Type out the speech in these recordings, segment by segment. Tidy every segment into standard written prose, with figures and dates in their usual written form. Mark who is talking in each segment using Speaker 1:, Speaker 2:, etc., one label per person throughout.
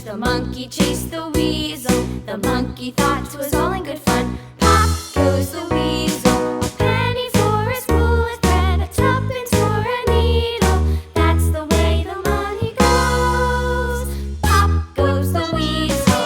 Speaker 1: The monkey chased the weasel. The monkey thought 'twas all in good fun. Pop goes the weasel. A penny for a spool of thread, a tuppence for a needle. That's the way the money goes. Pop goes the weasel.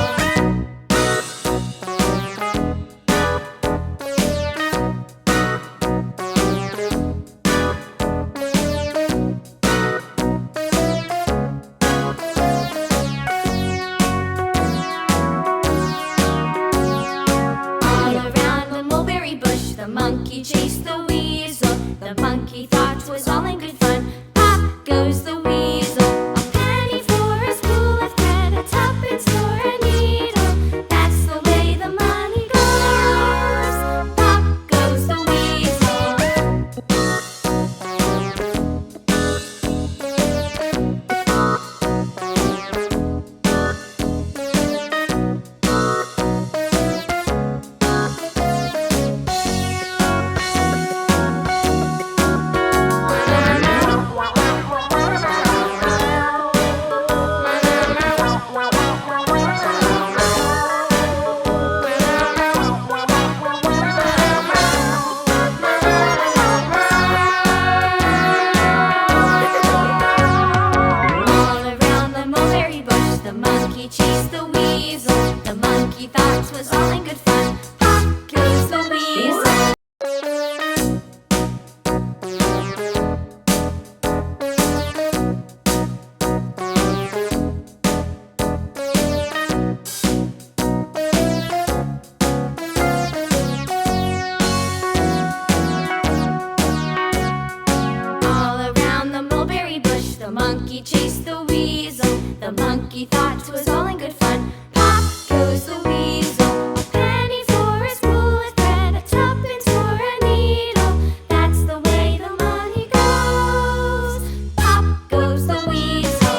Speaker 1: The monkey chased the weasel. The monkey thought 'twas all in good fun. Pop goes the weasel. A penny for a spool of thread, a tuppence for a needle. That's the way the money goes. Pop goes the weasel. The monkey chased the weasel. The monkey thought 'twas all in good fun. Pop goes the weasel. All around the mulberry bush, the monkey chased the weasel. The monkey thought 'twas all in good fun. Pop goes the weasel. A penny for a spool of thread, a tuppence for a needle. That's the way the money goes. Pop goes the weasel.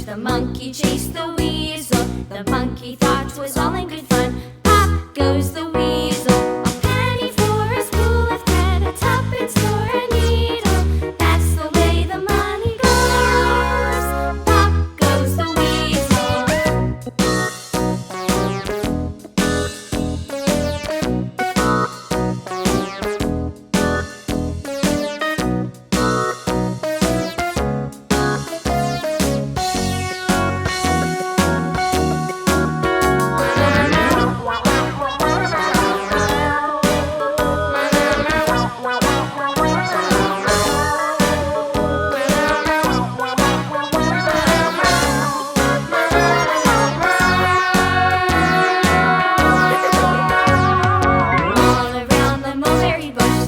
Speaker 1: The monkey chased the weasel. The monkey thought 'twas all in good fun. Pop goes the weasel. A penny for a spool of thread, a tuppence for a needle. That's the way the money goes. Pop goes the weasel.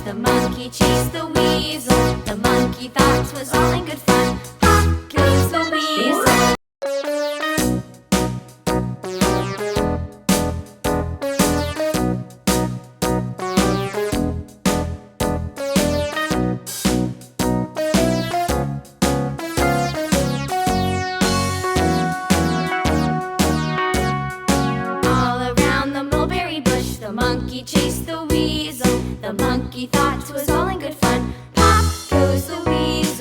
Speaker 1: The monkey chased the weasel. The monkey thought 'twas all in good fun. Pop goes the weasel. All around the mulberry bush, the monkey chased the weasel. The monkey thought 'twas all in good fun. Pop goes the weasel.